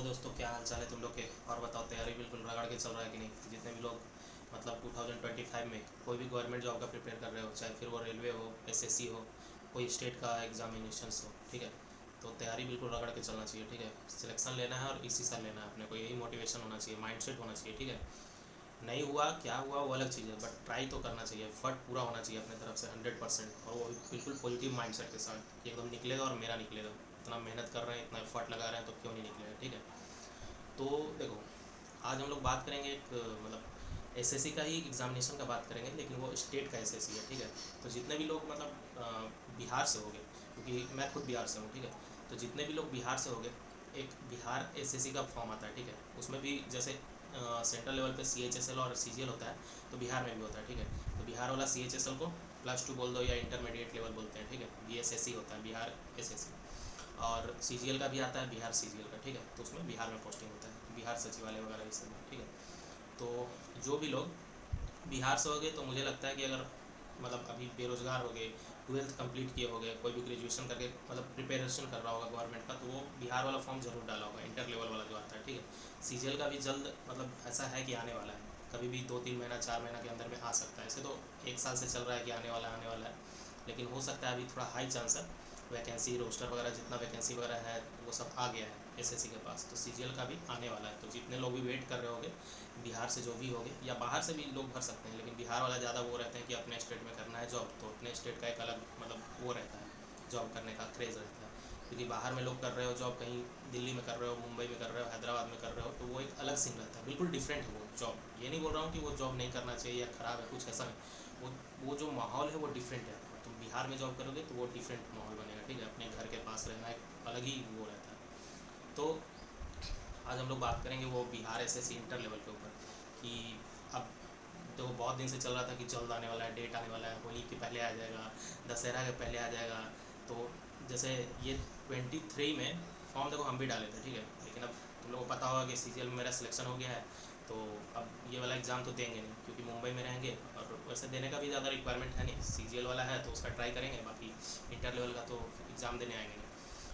दोस्तों, क्या हाल चाल है तुम लोग के। और बताओ, तैयारी बिल्कुल रगड़ के चल रहा है कि नहीं। जितने भी लोग मतलब 2025 में कोई भी गवर्नमेंट जॉब का प्रिपेयर कर रहे हो, चाहे फिर वो रेलवे हो, एसएससी हो, कोई स्टेट का एग्जामिनेशन हो, ठीक है, तो तैयारी बिल्कुल रगड़ के चलना चाहिए। ठीक है, सिलेक्शन लेना है और इसी साल लेना है अपने को, यही मोटिवेशन होना चाहिए, माइंडसेट होना चाहिए। ठीक है, नहीं हुआ क्या हुआ वो अलग चीज़ है, बट ट्राई तो करना चाहिए, एफर्ट पूरा होना चाहिए अपने तरफ से 100%, और वो भी बिल्कुल पॉजिटिव माइंडसेट के साथ कि एकदम निकलेगा और मेरा निकलेगा। इतना मेहनत कर रहे हैं, इतना एफर्ट लगा रहे हैं, तो क्यों नहीं निकलेगा। ठीक है, तो देखो, आज हम लोग बात करेंगे एक मतलब एसएससी का ही एग्जामिनेशन का बात करेंगे, लेकिन वो स्टेट का एसएससी है। ठीक है, तो जितने भी लोग मतलब बिहार से होंगे, क्योंकि मैं खुद बिहार से हूँ। ठीक है, तो जितने भी लोग बिहार से होंगे, एक बिहार एसएससी का फॉर्म आता है। ठीक है, उसमें भी जैसे सेंट्रल लेवल पे सीएचएसएल और सीजीएल होता है, तो बिहार में भी होता है। ठीक है, तो बिहार वाला सीएचएसएल को +2 बोल दो या इंटरमीडिएट लेवल बोलते हैं। ठीक है, बीएसएससी होता है, बिहार एसएससी। और सीजीएल का भी आता है, बिहार सीजीएल का। ठीक है, तो उसमें बिहार में पोस्टिंग होता है, बिहार सचिवालय वगैरह ये सब। ठीक है, तो जो भी लोग बिहार से हो गए, तो मुझे लगता है कि अगर मतलब अभी बेरोजगार हो गए, 12th कंप्लीट किए हो गए, कोई भी ग्रेजुएशन करके मतलब प्रिपरेशन कर रहा होगा गवर्नमेंट का, तो वो बिहार वाला फॉर्म जरूर डाला होगा, इंटर लेवल वाला जो आता है। ठीक है, सीजीएल का भी जल्द मतलब ऐसा है कि आने वाला है, कभी भी 2-3 महीना 4 महीना के अंदर में आ सकता है। ऐसे तो 1 साल से चल रहा है कि आने वाला है, लेकिन हो सकता है अभी थोड़ा हाई चांस है। वैकेंसी रोस्टर वगैरह जितना वैकेंसी वगैरह है वो सब आ गया है एसएससी के पास, तो सीजीएल का भी आने वाला है। तो जितने लोग भी वेट कर रहे होंगे बिहार से, जो भी होंगे, या बाहर से भी लोग भर सकते हैं, लेकिन बिहार वाला ज़्यादा वो रहते हैं कि अपने स्टेट में करना है जॉब, तो अपने स्टेट का एक अलग मतलब वो रहता है, जॉब करने का क्रेज़ रहता है। क्योंकि बाहर में लोग कर रहे हो जॉब, कहीं दिल्ली में कर रहे हो, मुंबई में कर रहे हो, हैदराबाद में कर रहे हो, तो वो एक अलग सीन रहता है, बिल्कुल डिफरेंट है वो जॉब। ये नहीं बोल रहा हूँ कि वो जॉब नहीं करना चाहिए या ख़राब है, कुछ ऐसा नहीं। वो जो माहौल है वो डिफरेंट है। तुम बिहार में जॉब करोगे तो वो डिफरेंट माहौल बनेगा। ठीक है, अपने घर के पास रहना एक अलग ही वो रहता है। तो आज हम लोग बात करेंगे वो बिहार एसएससी इंटर लेवल के ऊपर, कि अब तो बहुत दिन से चल रहा था कि जल्द आने वाला है, डेट आने वाला है, होली के पहले आ जाएगा, दशहरा के पहले आ जाएगा। तो जैसे ये 23 में फॉर्म देखो हम भी डाले थे। ठीक है, लेकिन अब तुम लोगों को पता होगा कि सीजीएल में मेरा सिलेक्शन हो गया है, तो अब ये वाला एग्ज़ाम तो देंगे नहीं, क्योंकि मुंबई में रहेंगे, और वैसे देने का भी ज़्यादा रिक्वायरमेंट है नहीं। सीजीएल वाला है तो उसका ट्राई करेंगे, बाकी इंटर लेवल का तो एग्ज़ाम देने आएंगे नहीं।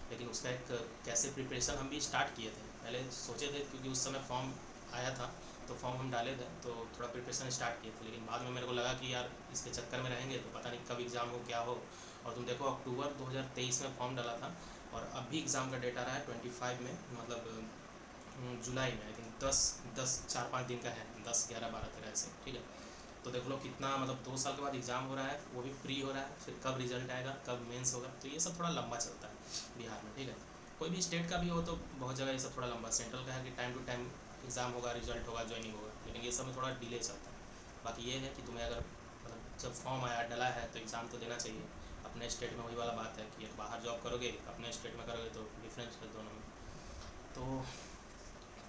लेकिन उसका एक कैसे प्रिपरेशन हम भी स्टार्ट किए थे, पहले सोचे थे, क्योंकि उस समय फॉर्म आया था तो फॉर्म हम डाले थे, तो थोड़ा प्रिपरेशन स्टार्ट किए थे। लेकिन बाद में मेरे को लगा कि यार इसके चक्कर में रहेंगे तो पता नहीं कब एग्ज़ाम हो क्या हो। और तुम देखो, अक्टूबर 2023 में फॉर्म डाला था, और अभी एग्ज़ाम का डेट आ रहा है 25 में, मतलब जुलाई में। आई थिंक 10 4-5 दिन का है, 10 11 12 13 ऐसे। ठीक है, तो देख लो कितना मतलब 2 साल के बाद एग्ज़ाम हो रहा है, वो भी प्री हो रहा है, फिर कब रिजल्ट आएगा, कब मेंस होगा, तो ये सब थोड़ा लंबा चलता है बिहार में। ठीक है, कोई भी स्टेट का भी हो तो बहुत जगह ये सब थोड़ा लंबा, सेंट्रल का है कि टाइम टू टाइम एग्ज़ाम होगा, रिजल्ट होगा, ज्वाइनिंग होगा, लेकिन ये सब में थोड़ा डिले चलता है। बाकी ये है कि तुम्हें अगर मतलब जब फॉर्म आया डला है तो एग्ज़ाम तो देना चाहिए। अपने स्टेट में वही वाला बात है कि बाहर जॉब करोगे, अपने स्टेट में करोगे, तो डिफरेंस है दोनों में। तो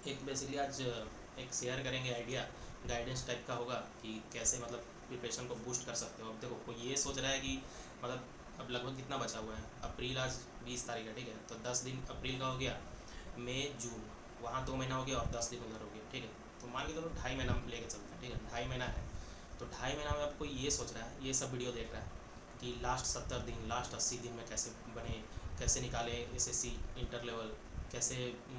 एक बेसिकली आज एक शेयर करेंगे आइडिया, गाइडेंस टाइप का होगा कि कैसे मतलब प्रिपरेशन को बूस्ट कर सकते हो। अब देखो, कोई ये सोच रहा है कि मतलब अब लगभग कितना बचा हुआ है, अप्रैल आज 20 तारीख है। ठीक है, तो 10 दिन अप्रैल का हो गया, मई जून, वहाँ 2 महीना हो गया, और 10 दिन उधर हो गया। ठीक है, तो मान के चलो 2.5 महीना लेके चलते हैं। ठीक है, 2.5 महीना है, तो 2.5 महीना में अब कोई ये सोच रहा है, ये सब वीडियो देख रहा है कि लास्ट 70 दिन, लास्ट 80 दिन में कैसे बने, कैसे निकाले एसएससी इंटर लेवल, कैसे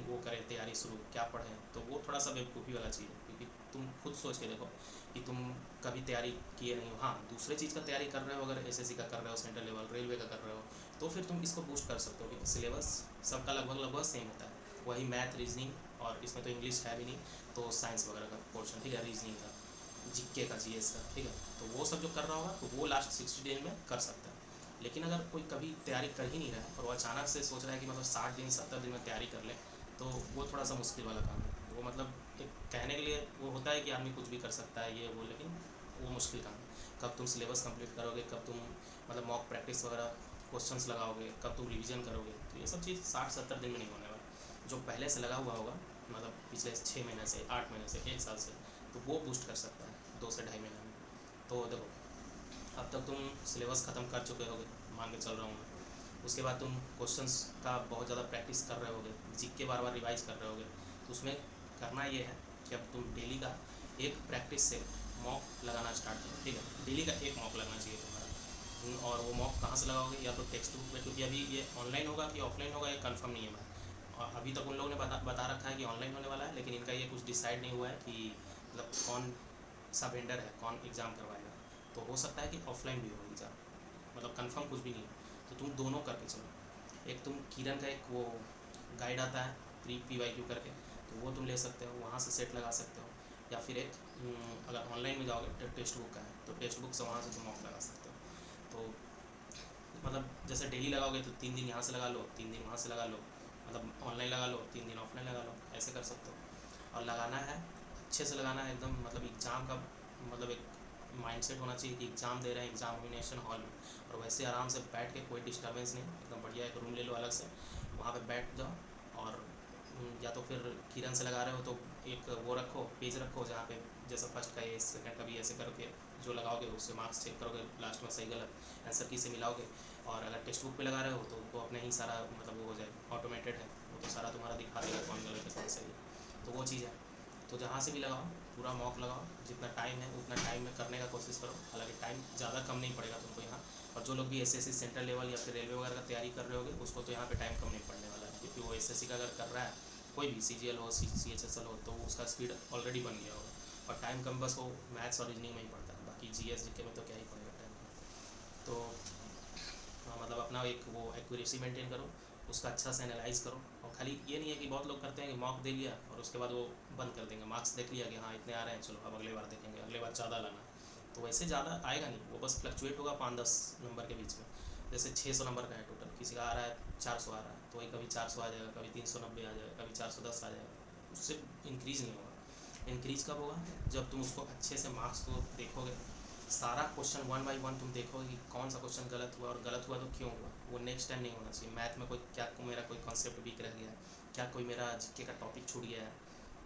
वो करें तैयारी शुरू, क्या पढ़ें, तो वो थोड़ा सा बेवकूफ़ी वाला चीज़ है। क्योंकि तुम खुद सोच के देखो कि तुम कभी तैयारी किए नहीं हो, हाँ दूसरे चीज़ का तैयारी कर रहे हो, अगर एसएससी का कर रहे हो, सेंट्रल लेवल रेलवे का कर रहे हो, तो फिर तुम इसको बूस्ट कर सकते हो, क्योंकि सिलेबस सबका लगभग सेम होता है, वही मैथ, रीजनिंग, और इसमें तो इंग्लिश है भी नहीं, तो साइंस वगैरह का पोर्शन। ठीक है, रीजनिंग का, जीके का, जीएस का। ठीक है, तो वो सब जो कर रहा होगा तो वो लास्ट 60 डेज में कर सकता है। लेकिन अगर कोई कभी तैयारी कर ही नहीं रहा है और वो अचानक से सोच रहा है कि मतलब 60 दिन 70 दिन में तैयारी कर ले, तो वो थोड़ा सा मुश्किल वाला काम है। वो मतलब एक कहने के लिए वो होता है कि आदमी कुछ भी कर सकता है ये वो, लेकिन वो मुश्किल काम है। कब तुम सिलेबस कंप्लीट करोगे, कब तुम मतलब मॉक प्रैक्टिस वगैरह क्वेश्चंस लगाओगे, कब तुम रिवीजन करोगे, तो ये सब चीज़ 60-70 दिन में नहीं होने वाला। जो पहले से लगा हुआ होगा, मतलब पिछले 6 महीने से, 8 महीने से, 1 साल से, तो वो बूस्ट कर सकता है 2 से 2.5 महीने में। तो देखो, अब तक तुम सिलेबस ख़त्म कर चुके होगे, मान के चल रहा हूँ मैं। उसके बाद तुम क्वेश्चंस का बहुत ज़्यादा प्रैक्टिस कर रहे होगे, जीके बार बार रिवाइज कर रहे होगे। तो उसमें करना ये है कि अब तुम डेली का एक प्रैक्टिस से मॉक लगाना स्टार्ट करो। ठीक है, डेली का एक मॉक लगना चाहिए तुम्हारा। और वो मॉक कहाँ से लगाओगे, या तो टेक्स्ट बुक में, क्योंकि अभी ये ऑनलाइन होगा कि ऑफलाइन होगा ये कंफर्म नहीं है। और अभी तक उन लोगों ने बता रखा है कि ऑनलाइन होने वाला है, लेकिन इनका ये कुछ डिसाइड नहीं हुआ है कि मतलब कौन सा वेंडर है, कौन एग्ज़ाम करवाएगा। तो हो सकता है कि ऑफलाइन भी हो एग्ज़ाम, मतलब कंफर्म कुछ भी नहीं है। तो तुम दोनों करके चलो। एक तुम किरण का एक वो गाइड आता है PYQ करके, तो वो तुम ले सकते हो, वहाँ से सेट लगा सकते हो। या फिर एक अगर ऑनलाइन में जाओगे तो टेक्स्ट बुक का है, तो टेक्स्ट बुक से वहाँ से तुम मॉक लगा सकते हो। तो मतलब जैसे डेली लगाओगे तो 3 दिन यहाँ से लगा लो, 3 दिन वहाँ से लगा लो, मतलब ऑनलाइन लगा लो, 3 दिन ऑफलाइन लगा लो, ऐसे कर सकते हो। और लगाना है अच्छे से लगाना है एकदम, मतलब एग्ज़ाम का मतलब एक माइंडसेट होना चाहिए कि एग्ज़ाम दे रहे हैं एग्जामिनेशन हॉल में, और वैसे आराम से बैठ के कोई डिस्टर्बेंस नहीं, एकदम बढ़िया एक रूम ले लो अलग से, वहाँ पे बैठ जाओ। और या तो फिर किरण से लगा रहे हो तो एक वो रखो, पेज रखो, जहाँ पे जैसा फर्स्ट का ये सेकंड का भी ऐसे करके जो लगाओगे उससे मार्क्स चेक करोगे, लास्ट में सही गलत आंसर की से मिलाओगे। और अगर टेक्स्ट बुक पे लगा रहे हो तो वो अपने ही सारा मतलब वो हो जाएगा, ऑटोमेटेड है वो, तो सारा तुम्हारा दिखा देगा कौन गलत है कौन सही है। तो वो चीज़ है। तो जहाँ से भी लगाओ पूरा मॉक लगाओ, जितना टाइम है उतना टाइम में करने का कोशिश करो। हालांकि टाइम ज़्यादा कम नहीं पड़ेगा तुमको यहाँ, और जो लोग भी SSC सेंट्रल लेवल या फिर रेलवे वगैरह का तैयारी कर रहे होगे उसको तो यहाँ पे टाइम कम नहीं पड़ने वाला है, क्योंकि वो SSC का अगर कर रहा है कोई भी CGL हो CHSL हो तो उसका स्पीड ऑलरेडी बन गया होगा, और टाइम कम बस वो मैथ्स और रीजनिंग में ही पड़ता है, बाकी GS GK में तो क्या ही पड़ेगा टाइम। तो मतलब अपना एक वो एक्यूरेसी मेंटेन करो, उसका अच्छा से एनालाइज करो। और खाली ये नहीं है कि बहुत लोग करते हैं कि मॉक दे लिया और उसके बाद वो बंद कर देंगे, मार्क्स देख लिया कि हाँ इतने आ रहे हैं चलो अब अगले बार देखेंगे, अगले बार ज़्यादा लाना। तो वैसे ज़्यादा आएगा नहीं, वो बस फ्लक्चुएट होगा 5-10 नंबर के बीच में। जैसे 600 नंबर का है टोटल, किसी का आ रहा है 400 आ रहा है, तो वही कभी 400 आ जाएगा, कभी 390 आ जाएगा, कभी 410 आ जाएगा, उससे इंक्रीज़ नहीं होगा। इंक्रीज़ कब होगा? जब तुम उसको अच्छे से मार्क्स को देखोगे, सारा क्वेश्चन 1 बाई 1 तुम देखोगे कि कौन सा क्वेश्चन गलत हुआ, और गलत हुआ तो क्यों हुआ। वो नेक्स्ट टाइम नहीं होना चाहिए। मैथ में कोई क्या मेरा कोई कॉन्सेप्ट वीक रह गया है, क्या कोई मेरा GK का टॉपिक छूट गया है,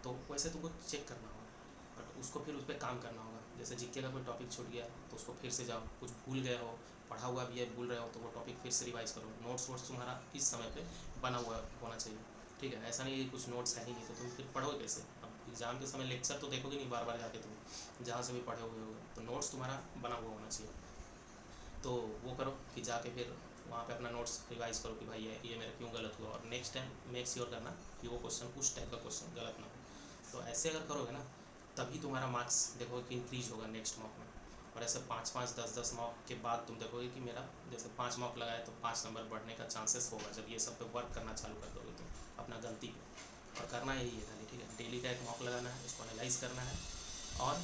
तो वैसे तुमको चेक करना होगा, बट उसको फिर उस पर काम करना होगा। जैसे GK का कोई टॉपिक छूट गया तो उसको फिर से जाओ, कुछ भूल गए हो, पढ़ा हुआ भी है भूल रहे हो, तो वो टॉपिक फिर से रिवाइज करो। नोट्स वोट्स तुम्हारा इस समय पे बना हुआ होना चाहिए, ठीक है। ऐसा नहीं है कि कुछ नोट्स है ही नहीं तो तुम फिर पढ़ोगे कैसे। अब एग्ज़ाम के समय लेक्चर तो देखोगे नहीं बार बार जाके तुम, जहाँ से भी पढ़े हुए होगे, तो नोट्स तुम्हारा बना हुआ होना चाहिए। तो वो करो कि जाके फिर वहाँ पे अपना नोट्स रिवाइज करो कि भाई ये मेरा क्यों गलत हुआ, और नेक्स्ट टाइम मेक श्योर करना कि वो क्वेश्चन उस टाइप का क्वेश्चन गलत ना हो। तो ऐसे अगर करोगे ना तभी तुम्हारा मार्क्स देखोगे कि इंक्रीज होगा नेक्स्ट मॉक में। और ऐसे 5-5, 10-10 मॉक के बाद तुम देखोगे कि मेरा जैसे 5 मॉक लगाए तो 5 नंबर बढ़ने का चांसेस होगा, जब ये सब पे वर्क करना चालू कर दोगे तुम अपना गलती पे। और करना यही है खाली, ठीक है। डेली का एक मॉक लगाना है, उसको एनालाइज करना है। और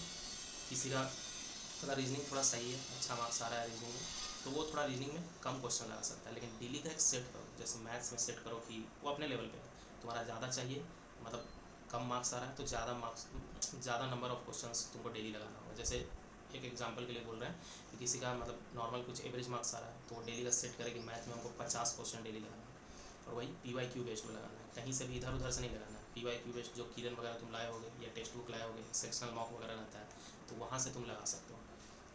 किसी का अगर रीजनिंग थोड़ा सही है, अच्छा मार्क्स आ रहा है रीजनिंग में, तो वो थोड़ा रीजनिंग में कम क्वेश्चन लगा सकता है। लेकिन डेली का एक सेट करो, जैसे मैथ्स में सेट करो कि वो अपने लेवल पे है, तुम्हारा ज़्यादा चाहिए, मतलब कम मार्क्स आ रहा है तो ज़्यादा नंबर ऑफ क्वेश्चंस तुमको डेली लगाना होगा। जैसे एक एग्जांपल के लिए बोल रहे हैं कि किसी का मतलब नॉर्मल कुछ एवरेज मार्क्स आ रहा है, तो वो डेली का सेट करे कि मैथ में हमको 50 क्वेश्चन डेली लगाना है, और वही PYQ बेस्ड में लगाना है, कहीं से भी इधर उधर से नहीं लगाना है। PYQ बेस्ड जो किरण वगैरह तुम लाए होगे या टेक्स्ट बुक लाए होगे, सेक्शनल मॉक वगैरह रहता है, तो वहाँ से तुम लगा सकते हो।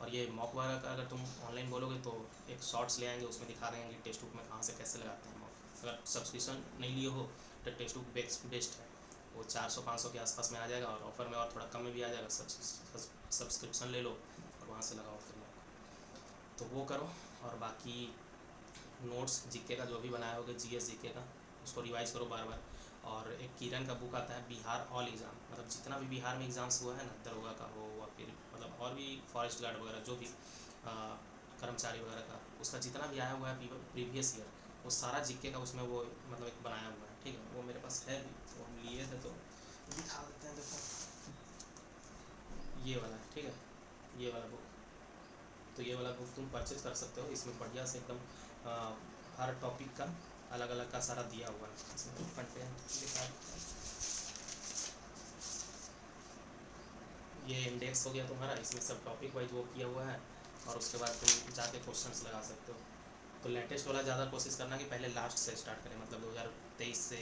और ये मॉक वगैरह का अगर तुम ऑनलाइन बोलोगे तो एक शॉर्ट्स ले आएंगे, उसमें दिखा देंगे टेक्स्ट बुक में कहाँ से कैसे लगाते हैं मॉक। अगर सब्सक्रिप्शन नहीं लिए हो तो टेक्स्ट बुक बेस्ट है, वो 400-500 के आसपास में आ जाएगा, और ऑफर में और थोड़ा कम में भी आ जाएगा। सब्सक्रिप्शन ले लो और वहाँ से लगाओ फिर मॉक। तो वो करो। और बाकी नोट्स GK का जो भी बनाए होगे GS GK का, उसको रिवाइज करो बार बार। और एक किरण का बुक आता है बिहार ऑल एग्ज़ाम, मतलब जितना भी बिहार में एग्ज़ाम्स हुआ है ना, दरोगा का हो या फिर मतलब और भी फॉरेस्ट गार्ड वगैरह जो भी कर्मचारी वगैरह का, उसका जितना भी आया हुआ है प्रीवियस ईयर, वो सारा GK का उसमें वो मतलब एक बनाया हुआ है, ठीक है। वो मेरे पास है भी, तो हम लिए थे तो दिखा देते हैं, देखो ये वाला है, ठीक है, ये वाला बुक। तो ये वाला बुक तुम परचेज कर सकते हो, इसमें बढ़िया से एकदम हर टॉपिक का अलग अलग का सारा दिया हुआ है। इसमें फ्रंट पे दिखा, ये इंडेक्स हो गया तुम्हारा, इसमें सब टॉपिक वाइज वो किया हुआ है, और उसके बाद तुम जाके क्वेश्चंस लगा सकते हो। तो लेटेस्ट वाला ज़्यादा कोशिश करना कि पहले लास्ट से स्टार्ट करें, मतलब 2023 से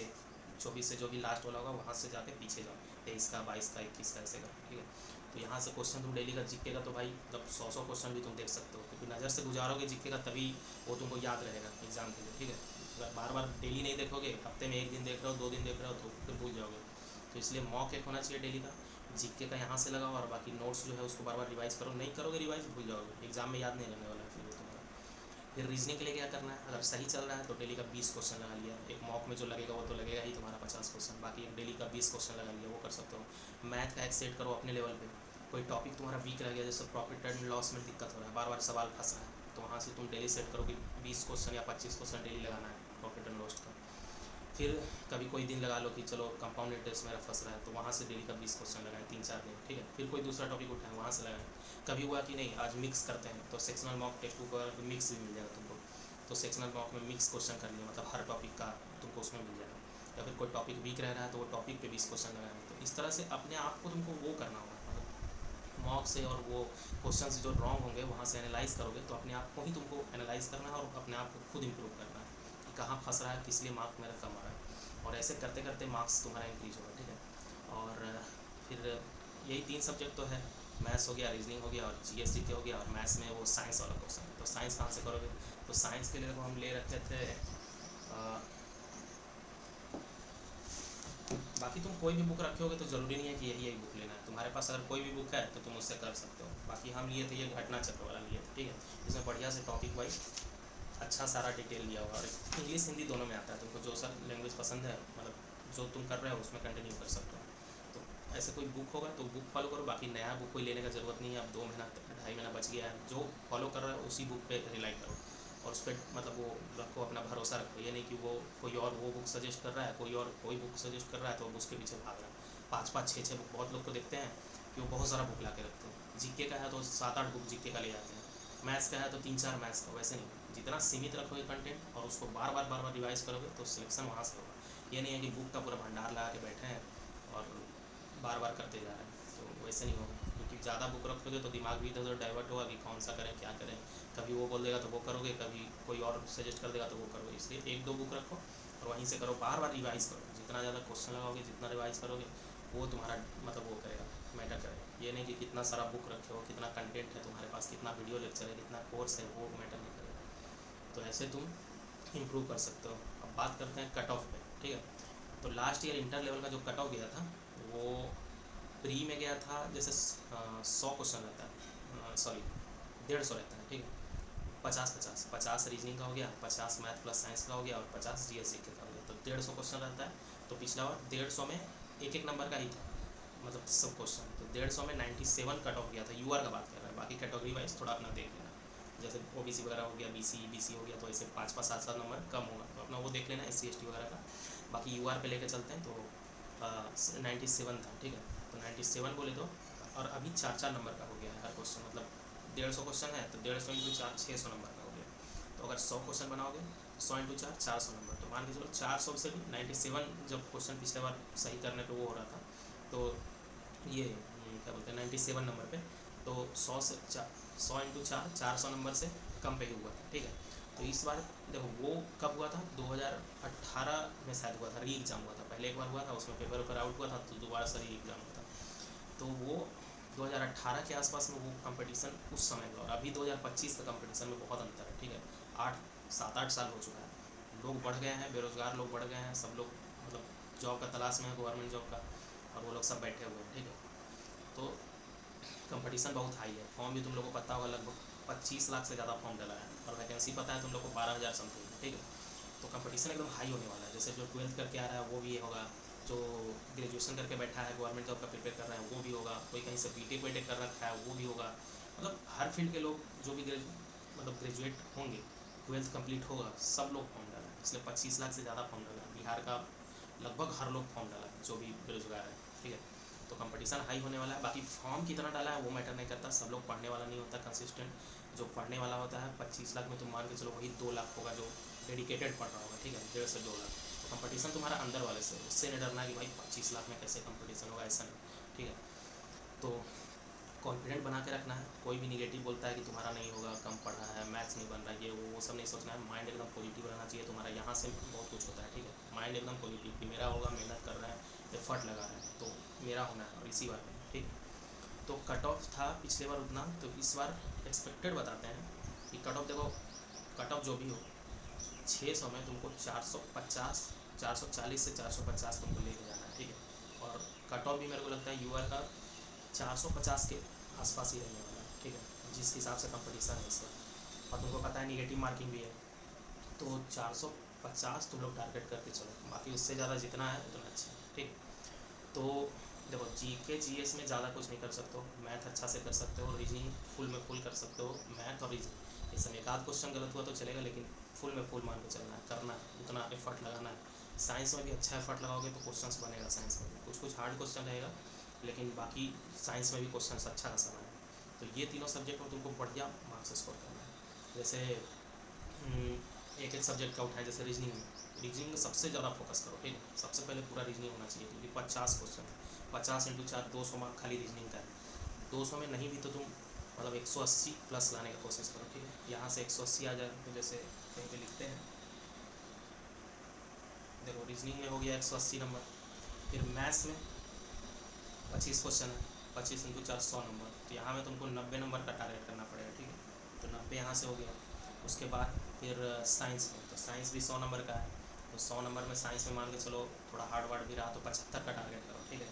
24 से जो भी लास्ट वाला होगा वहाँ से जाके पीछे जाओ, 23 का 22 का 21 का ऐसे करके, ठीक है। तो यहाँ से क्वेश्चन तुम डेली का GK का तो भाई मतलब 100 क्वेश्चन भी तुम देख सकते हो, क्योंकि नज़र से गुजारोगे GK का तभी वो तुमको याद रहेगा एग्ज़ाम के लिए, ठीक है। अगर बार बार डेली नहीं देखोगे, हफ्ते में 1 दिन देख रहे हो 2 दिन देख रहे हो तो फिर भूल जाओगे। तो इसलिए मॉक एक होना चाहिए डेली का, GK का यहाँ से लगाओ, और बाकी नोट्स जो है उसको बार बार रिवाइज़ करो। नहीं करोगे रिवाइज़ भूल जाओगे, एग्ज़ाम में याद नहीं रहने वाला है फिर वो तुम्हारा। फिर रीजनिंग के लिए क्या करना है, अगर सही चल रहा है तो डेली का 20 क्वेश्चन लगा लिया, एक मॉक में जो लगेगा वो तो लगेगा ही तुम्हारा 50 क्वेश्चन, बाकी एक डेली का 20 क्वेश्चन लगा लिया, वो कर सकते हो। मैथ का एक सेट करो अपने लेवल पे, कोई टॉपिक तुम्हारा वीक रह गया, जैसे प्रॉफिट एंड लॉस में दिक्कत हो रहा है, बार बार सवाल फंस रहा है, तो वहाँ से तुम डेली सेट करो कि 20 क्वेश्चन या 25 क्वेश्चन डेली लगाना है प्रॉफिट एंड लॉस का। फिर कभी कोई दिन लगा लो कि चलो कंपाउंड इंटरेस्ट मेरा फंस रहा है, तो वहाँ से डेली का 20 क्वेश्चन लगाएं 3-4 दिन, ठीक है। फिर कोई दूसरा टॉपिक उठाएं, वहाँ से लगाएं। कभी हुआ कि नहीं आज मिक्स करते हैं, तो सेक्शनल मॉक टेस्ट पर मिक्स भी मिल जाएगा तुमको, तो सेक्शनल मॉक में मिक्स क्वेश्चन कर लिया, मतलब हर टॉपिक का तुमको उसमें मिल जाएगा। या फिर कोई टॉपिक वीक रह रहा है तो वो टॉपिक पे 20 क्वेश्चन लगाएं। तो इस तरह से अपने आप को तुमको वो करना होगा, मतलब मॉक से और वो क्वेश्चन जो रॉन्ग होंगे वहाँ से एनालाइज करोगे, तो अपने आप को ही तुमको एनालाइज करना है और अपने आप को खुद इंप्रूव करना है कि कहाँ फंस रहा है, किस लिए मार्क मेरा कम आ रहा है, और ऐसे करते करते मार्क्स तुम्हारा इंक्रीज होगा, ठीक है। और फिर यही 3 सब्जेक्ट तो है, मैथ्स हो गया, रीजनिंग हो गया और जीएस जीके हो गया, और मैथ्स में वो साइंस वाला क्वेश्चन है। तो साइंस कहाँ से करोगे, तो साइंस के लिए तो हम ले रखे थे बाकी तुम कोई भी बुक रखे होगे तो ज़रूरी नहीं है कि यही बुक लेना है, तुम्हारे पास अगर कोई भी बुक है तो तुम उससे कर सकते हो। बाकी हम लिए थे ये घटना चक्र वाला लिए थे, ठीक है। इसमें बढ़िया से टॉपिक वाइज अच्छा सारा डिटेल दिया हुआ, और इंग्लिश हिंदी दोनों में आता है, तुमको जो सा लैंग्वेज पसंद है, मतलब जो तुम कर रहे हो उसमें कंटिन्यू कर सकते हो। तो ऐसे कोई बुक होगा तो बुक फॉलो करो, बाकी नया बुक कोई लेने का ज़रूरत नहीं है। अब 2 महीना 2.5 महीना बच गया है, जो फॉलो कर रहा है उसी बुक पे रिलाई करो, और उस पर मतलब वो रखो, अपना भरोसा रखो। ये नहीं कि वो कोई और वो बुक सजेस्ट कर रहा है, कोई और कोई बुक सजेस्ट कर रहा है तो अब उसके पीछे भाग रहा है। 5-5 6-6 बुक, बहुत लोग को देखते हैं कि वो बहुत सारा बुक ला के रखते हैं। जीके का है तो 7-8 बुक जीके का ले जाते हैं, मैथ्स का है तो 3-4 मैथ्स का। वैसे नहीं, जितना सीमित रखोगे कंटेंट और उसको बार बार रिवाइज करोगे तो सिलेक्शन वहाँ से होगा। ये नहीं है कि बुक का पूरा भंडार लगा के बैठे हैं और बार बार करते जा रहे हैं, तो वैसे नहीं होगा। क्योंकि ज़्यादा बुक रखोगे तो दिमाग भी इधर उधर डाइवर्ट होगा कि कौन सा करें क्या करें, कभी वो बोल देगा तो वो करोगे, कभी कोई और सजेस्ट कर देगा तो वो करोगे। इसलिए 1-2 बुक रखो और वहीं से करो, बार बार रिवाइज़ करो। जितना ज़्यादा क्वेश्चन लगाओगे, जितना रिवाइज़ करोगे, वो तुम्हारा मतलब वो करेगा, मैटर करेगा। ये नहीं कि कितना सारा बुक रखे हो, कितना कंटेंट है तुम्हारे पास, कितना वीडियो लेक्चर है, कितना कोर्स है, वो मैटर नहीं करेगा। तो ऐसे तुम इम्प्रूव कर सकते हो। अब बात करते हैं कट ऑफ पे, ठीक है। तो लास्ट ईयर इंटर लेवल का जो कट ऑफ गया था वो प्री में गया था, जैसे 100 क्वेश्चन रहता है, सॉरी 150 रहता है, ठीक है। 50-50 रीजनिंग का हो गया, 50 मैथ प्लस साइंस का हो गया और 50 जीएस जीके का हो गया, तो 150 क्वेश्चन रहता है। तो पिछला बार 150 में एक नंबर का ही था, मतलब सब क्वेश्चन। तो 150 में 97 कट ऑफ गया था, यूआर का बात कर रहा है, बाकी कैटेगरी वाइज थोड़ा अपना देख लेना। जैसे ओबीसी वगैरह हो गया, बीसी हो गया, तो ऐसे 5-5 7-7 नंबर कम होगा, तो अपना वो देख लेना SC ST वगैरह का। बाकी यूआर पे लेके चलते हैं, तो 97 था, ठीक है। तो 97 बोले तो, और अभी 4-4 नंबर का हो गया है हर क्वेश्चन, मतलब 150 क्वेश्चन है तो 150 इंटू 4 600 नंबर का हो गया। तो अगर 100 क्वेश्चन बनाओगे 100 इंटू 4 400 नंबर, तो मान के चलो 400 से भी 97 जब क्वेश्चन पिछले बार सही करने पे वो हो रहा था, तो ये क्या बोलते हैं 97 नंबर पे, तो 100 इंटू 4 400 नंबर से कम पे ही हुआ था, ठीक है। तो इस बार देखो वो कब हुआ था, 2018 में शायद हुआ था, री एग्ज़ाम हुआ था। पहले एक बार हुआ था, उसमें पेपर आउट हुआ था, तो दोबारा से री एग्ज़ाम हुआ था। तो वो 2018 के आसपास में वो कंपटीशन उस समय में, और अभी 2025 का कंपटीशन में बहुत अंतर है, ठीक है। 7-8 साल हो चुका है, लोग बढ़ गए हैं, बेरोज़गार लोग बढ़ गए हैं, सब लोग मतलब जॉब का तलाश में है, गवर्नमेंट जॉब का, और वो लोग सब बैठे हुए हैं, ठीक है। तो कंपटीशन बहुत हाई है। फॉर्म भी तुम लोग को पता होगा, लगभग 25 लाख से ज़्यादा फॉर्म डला है, और वैकेंसी पता है तुम लोग को 12,000 समथिंग, ठीक है। तो कंपटीशन एकदम हाई होने वाला है। जैसे जो 12th करके आ रहा है वो भी होगा, जो ग्रेजुएशन करके बैठा है गवर्नमेंट जॉब का प्रिपेयर कर रहा है वो भी होगा, कोई कहीं से बीटेक वीटेक कर रखा है वो भी होगा, मतलब हर फील्ड के लोग जो भी मतलब ग्रेजुएट होंगे, 12th कंप्लीट होगा, सब लोग फॉर्म डाला है। इसलिए 25 लाख से ज़्यादा फॉर्म डाला है। बिहार का लगभग हर लोग फॉर्म डाला है जो भी बेरोजगार है, ठीक है। तो कंपटीशन हाई होने वाला है। बाकी फॉर्म कितना डाला है वो मैटर नहीं करता, सब लोग पढ़ने वाला नहीं होता कंसिस्टेंट। जो पढ़ने वाला होता है 25 लाख में तुम मान के चलो वही 2 लाख होगा जो डेडिकेटेड पढ़ रहा होगा, ठीक है, 1.5 से 2 लाख। तो कंपटीशन तुम्हारा अंदर वाले से, उससे नहीं डरना कि भाई 25 लाख में कैसे कंपटीशन होगा, ऐसा नहीं, ठीक है। तो कॉन्फिडेंट बना के रखना है। कोई भी निगेटिव बोलता है कि तुम्हारा नहीं होगा, कम पढ़ा है, मैथ्स नहीं बन रहा है, ये वो सब नहीं सोचना है। माइंड एकदम पॉजिटिव रहना चाहिए तुम्हारा, यहाँ से बहुत कुछ होता है, ठीक है। माइंड एकदम पॉजिटिव कि मेरा होगा, मेहनत कर रहा है, एफर्ट लगा रहा है, तो मेरा होना है, और इसी बार में, ठीक है। तो कट ऑफ था पिछले बार उतना, तो इस बार एक्सपेक्टेड बताते हैं कि कट ऑफ देखो, कट ऑफ जो भी हो 600 में तुमको 450 440 से 450 तुमको लेके जाना है, ठीक है। और कट ऑफ भी मेरे को लगता है यूआर का 450 के आसपास ही रहने वाला है, ठीक है, जिस हिसाब से कंपटीशन है इस बार। और तुमको पता है निगेटिव मार्किंग भी है, तो 450 तुम लोग टारगेट करके चलो, बाकी उससे ज़्यादा जितना है उतना अच्छा है, ठीक। तो देखो जीके जीएस में ज़्यादा कुछ नहीं कर सकते हो, मैथ अच्छा से कर सकते हो, रीजनिंग फुल में फुल कर सकते हो, मैथ और रीजनिंग इसमें एक आध क्वेश्चन गलत हुआ तो चलेगा, लेकिन फुल में फुल मान के चलना है, करना है, उतना एफर्ट लगाना है। साइंस में भी अच्छा एफर्ट लगाओगे तो क्वेश्चंस बनेगा, साइंस में भी कुछ कुछ हार्ड क्वेश्चन रहेगा, लेकिन बाकी साइंस में भी क्वेश्चन अच्छा खासा बनेगा। तो ये तीनों सब्जेक्ट में तुमको बढ़िया मार्क्स स्कोर करना है। जैसे एक एक सब्जेक्ट का उठाए, जैसे रीजनिंग में सबसे ज़्यादा फोकस करो, ठीक है, सबसे पहले पूरा रीजनिंग होना चाहिए, क्योंकि 50 क्वेश्चन है, 50 इंटू 4 200 मार्क खाली रीजनिंग का है। 200 में नहीं भी तो तुम मतलब 180 प्लस लाने का कोशिश करो, ठीक है, यहाँ से 180 आ जाए तो जैसे कहीं पे लिखते हैं, देखो रीजनिंग में हो गया 180 नंबर। फिर मैथ्स में 25 क्वेश्चन है, 25 इंटू 4 100 नंबर, तो यहाँ में तुमको 90 नंबर का टारगेट करना पड़ेगा, ठीक है, तो 90 यहाँ से हो गया। उसके बाद फिर साइंस में, तो साइंस भी 100 नंबर का है, तो 100 नंबर में साइंस में मान के चलो थोड़ा हार्ड वार्ड भी रहा तो 75 का टारगेट करो, ठीक है,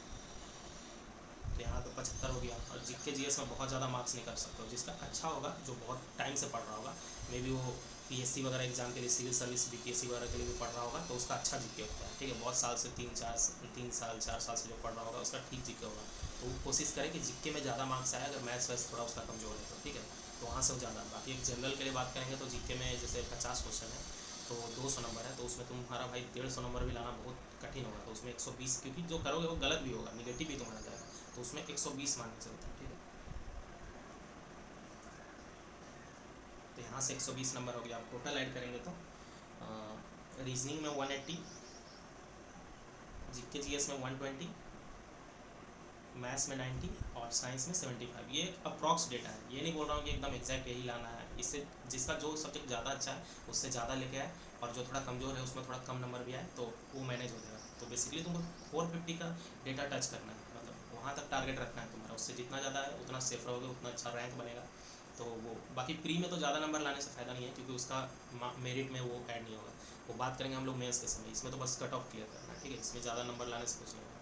तो यहाँ तो 75 हो गया। और जीके जीएस में बहुत ज़्यादा मार्क्स नहीं कर सकते हो, जिसका अच्छा होगा जो बहुत टाइम से पढ़ रहा होगा, मे बी वो पीएससी वगैरह एग्जाम के लिए, सिविल सर्विस बीपीएससी वगैरह के लिए भी पढ़ रहा होगा, तो उसका अच्छा जीके होता है, ठीक है, बहुत साल से 3 साल 4 साल से जो पढ़ रहा होगा उसका ठीक जीके होगा, तो वो कोशिश करे कि जीके में ज़्यादा मार्क्स आए, अगर मैथ्स वैथ्स थोड़ा उसका कमजोर है तो, ठीक है, तो वहाँ से वो ज़्यादा। बाकी एक जनरल के लिए बात करेंगे तो जीके में जैसे 50 क्वेश्चन है तो 200 नंबर है, तो उसमें तुम्हारा भाई 150 नंबर भी लाना बहुत कठिन होगा, तो उसमें 120, क्योंकि जो करोगे वो गलत भी होगा, निगेटिव भी तुम्हारा जाएगा, तो उसमें 120 मान के चलता है, ठीक है, तो यहाँ से 120 नंबर हो गया। आप टोटल ऐड करेंगे तो रीजनिंग में 180, जीके जीएस में 120, मैथ्स में 90 और साइंस में 75। ये एक अप्रॉक्स डेटा है, ये नहीं बोल रहा हूँ कि एकदम एग्जैक्ट यही लाना है, इससे जिसका जो सब्जेक्ट ज़्यादा अच्छा है उससे ज़्यादा लेके आए, और जो थोड़ा कमज़ोर है उसमें थोड़ा कम नंबर भी आए तो वो मैनेज हो जाएगा। तो बेसिकली तुमको 450 का डेटा टच करना है, मतलब वहाँ तक टारगेट रखना है तुम्हारा, उससे जितना ज़्यादा है उतना सेफ रहोगे, उतना अच्छा रैंक बनेगा। तो वो बाकी प्री में तो ज़्यादा नंबर लाने से फ़ायदा नहीं है, क्योंकि उसका मेरिट में वो ऐड नहीं होगा, वो बात करेंगे हम लोग मेंस के समय, इसमें तो बस कट ऑफ क्लियर करना है, ठीक है, इसमें ज़्यादा नंबर लाने से कुछ नहीं होगा,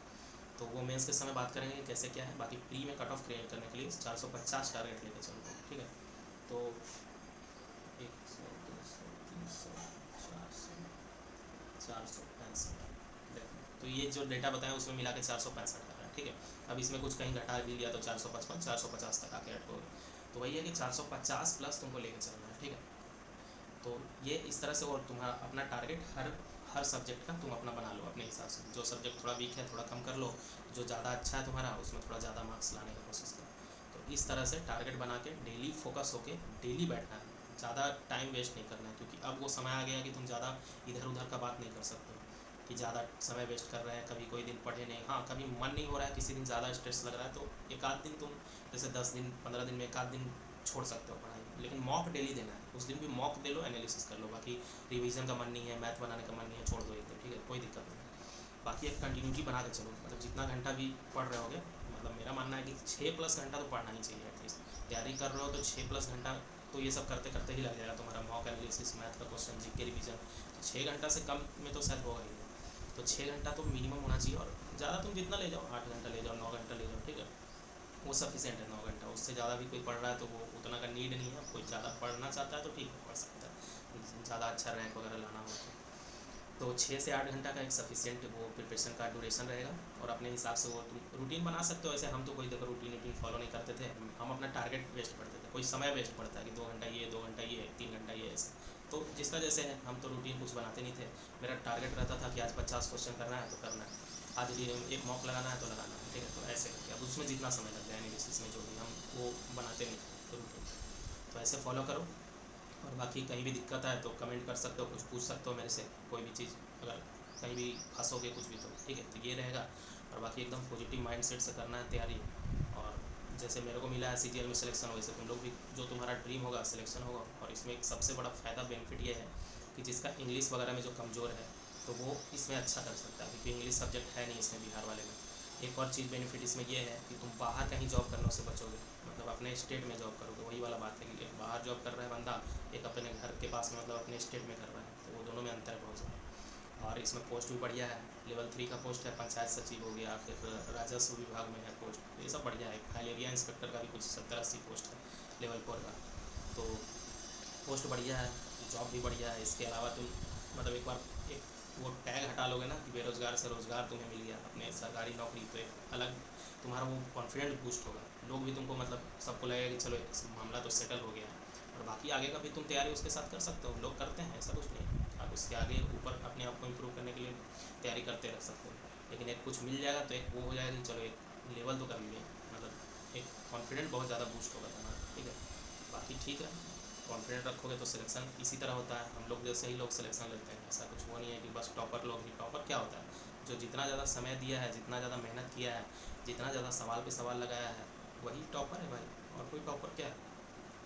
तो वो मेंस के समय बात करेंगे कैसे क्या है। बाकी प्री में कट ऑफ क्लियर करने के लिए 450 टारगेट लेके चलते हैं, ठीक है, तो 100 200 300 400 465, देखो तो ये जो डेटा बताया उसमें मिला के 465 आ रहा है, ठीक है। अब इसमें कुछ कहीं घटा भी लिया तो 455 450 तक आके ऐड हो, तो वही है कि 450 प्लस तुमको लेके चलना है, ठीक है। तो ये इस तरह से, और तुम्हारा अपना टारगेट हर सब्जेक्ट का तुम अपना बना लो अपने हिसाब से, जो सब्जेक्ट थोड़ा वीक है थोड़ा कम कर लो, जो ज़्यादा अच्छा है तुम्हारा उसमें थोड़ा ज़्यादा मार्क्स लाने की कोशिश करो। तो इस तरह से टारगेट बना के डेली फोकस होके डेली बैठना है, ज़्यादा टाइम वेस्ट नहीं करना है, क्योंकि अब वो समय आ गया कि तुम ज़्यादा इधर उधर का बात नहीं कर सकते हो, कि ज़्यादा समय वेस्ट कर रहे हैं, कभी कोई दिन पढ़े नहीं, हाँ कभी मन नहीं हो रहा है, किसी दिन ज़्यादा स्ट्रेस लग रहा है तो एक आध दिन तुम जैसे 10 दिन 15 दिन में एक आध दिन छोड़ सकते हो पढ़ाई, लेकिन मॉक डेली देना है, उस दिन भी मॉक दे लो, एनालिसिस कर लो, बाकी रिवीजन का मन नहीं है, मैथ बनाने का मन नहीं है, छोड़ दो एक दिन, ठीक है, कोई दिक्कत नहीं है। बाकी एक कंटिन्यूटी बना के चलो, मतलब जितना घंटा भी पढ़ रहे होगे, मतलब मेरा मानना है कि 6+ घंटा तो पढ़ना ही चाहिए एटलीस्ट, तैयारी कर रहे हो तो 6+ घंटा तो ये सब करते करते ही लग जाएगा तुम्हारा, मॉक एनालिसिस, मैथ का क्वेश्चन, जीके रिवीजन, तो 6 घंटा से कम में तो शायद होगा ही नहीं, तो 6 घंटा तो मिनिमम होना चाहिए, और ज़्यादा तुम जितना ले जाओ, 8 घंटा ले जाओ, 9 घंटा ले जाओ, ठीक है, वो सफिशेंट है 9 घंटा, उससे ज़्यादा भी कोई पढ़ रहा है तो वो उतना का नीड नहीं है, कोई ज़्यादा पढ़ना चाहता है तो ठीक है पढ़ सकता है, ज़्यादा अच्छा रैंक वगैरह लाना हो तो 6 से 8 घंटा का एक सफिशिएंट वो प्रिपरेशन का ड्यूरेशन रहेगा, और अपने हिसाब से वो तुम रूटीन बना सकते हो। ऐसे हम तो कोई देखो रूटीन फॉलो नहीं करते थे, हम अपना टारगेट वेस्ट पढ़ते थे, कोई समय वेस्ट पड़ता है कि 2 घंटा ये 2 घंटा ये 3 घंटा ये, ऐसे तो जिसका जैसे है, हम तो रूटीन कुछ बनाते नहीं थे, मेरा टारगेट रहता था कि आज 50 क्वेश्चन करना है तो करना है, आज एक मॉक लगाना है तो लगाना है, ठीक है, तो ऐसे करके अब उसमें जितना समय लग जाए एनालिसिस में जो भी, हम वो बनाते नहीं थे रूटीन, तो ऐसे फॉलो करो। और बाकी कहीं भी दिक्कत आए तो कमेंट कर सकते हो, कुछ पूछ सकते हो मेरे से, कोई भी चीज़ अगर कहीं भी फंसोगे कुछ भी तो, ठीक है, तो ये रहेगा। और बाकी एकदम पॉजिटिव माइंडसेट से करना है तैयारी, और जैसे मेरे को मिला है सीजीएल में सिलेक्शन, वैसे तुम लोग भी जो तुम्हारा ड्रीम होगा सिलेक्शन होगा। और इसमें एक सबसे बड़ा फ़ायदा बेनिफिट ये है कि जिसका इंग्लिश वगैरह में जो कमज़ोर है तो वो इसमें अच्छा कर सकता है, क्योंकि इंग्लिश सब्जेक्ट है नहीं इसमें बिहार वाले में। एक और चीज़ बेनिफिट इसमें ये है कि तुम बाहर कहीं जॉब करने से बचोगे, मतलब अपने स्टेट में जॉब करोगे, वही वाला बात है कि एक बाहर जॉब कर रहा है बंदा, एक अपने घर के पास में मतलब अपने स्टेट में कर रहा है, तो वो दोनों में अंतर है बहुत ज़्यादा। और इसमें पोस्ट भी बढ़िया है, लेवल 3 का पोस्ट है, पंचायत सचिव हो गया, फिर राजस्व विभाग में है पोस्ट, तो ये सब बढ़िया है। फाइलेरिया इंस्पेक्टर का भी कुछ 70-80 पोस्ट है लेवल 4 का, तो पोस्ट बढ़िया है, जॉब भी बढ़िया है। इसके अलावा तुम मतलब एक बार एक वो टैग हटा लोगे ना कि बेरोज़गार से रोज़गार तुम्हें मिल गया अपने सरकारी नौकरी, तो एक अलग तुम्हारा वो कॉन्फिडेंस बूस्ट होगा। लोग भी तुमको मतलब सबको लगेगा कि चलो एक मामला तो सेटल हो गया है। और बाकी आगे का भी तुम तैयारी उसके साथ कर सकते हो, लोग करते हैं, ऐसा कुछ नहीं। आप उसके आगे ऊपर अपने आप को इम्प्रूव करने के लिए तैयारी करते रह सकते हो। लेकिन एक कुछ मिल जाएगा तो एक वो हो जाएगा कि चलो एक लेवल तो कर लिए, मतलब एक कॉन्फिडेंट बहुत ज़्यादा बूस्ट होगा तुम्हारा, ठीक है। बाकी ठीक है, कॉन्फिडेंट रखोगे तो सिलेक्शन इसी तरह होता है। हम लोग जैसे ही लोग सिलेक्शन लेते हैं, ऐसा कुछ वो नहीं है कि बस टॉपर लोग ही। टॉपर क्या होता है? जो जितना ज़्यादा समय दिया है, जितना ज़्यादा मेहनत किया है, जितना ज़्यादा सवाल पे सवाल लगाया है, वही टॉपर है भाई। और कोई टॉपर क्या है?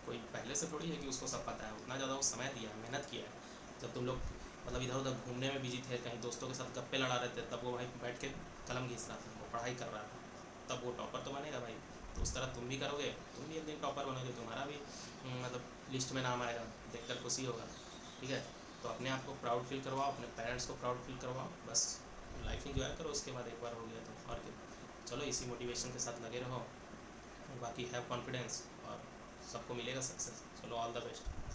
कोई पहले से थोड़ी है कि उसको सब पता है। उतना ज़्यादा वो समय दिया है, मेहनत किया है। जब तुम लोग मतलब इधर उधर घूमने में बिजी थे, कहीं दोस्तों के साथ गप्पे लड़ा रहे थे, तब वो भाई बैठ के कलम घिस रहा था, वो पढ़ाई कर रहा था, तब वो टॉपर तो बनेगा भाई। तो उस तरह तुम भी करोगे, तुम भी एक दिन टॉपर बनोगे, तुम्हारा भी मतलब लिस्ट में नाम आएगा, देखकर खुशी होगा, ठीक है। तो अपने आप को प्राउड फील करवाओ, अपने पेरेंट्स को प्राउड फील करवाओ, बस लाइफ इंजॉय करो। उसके बाद एक बार हो गया तो और क्या। चलो इसी मोटिवेशन के साथ लगे रहो, बाकी हैव कॉन्फिडेंस और सबको मिलेगा सक्सेस। चलो ऑल द बेस्ट।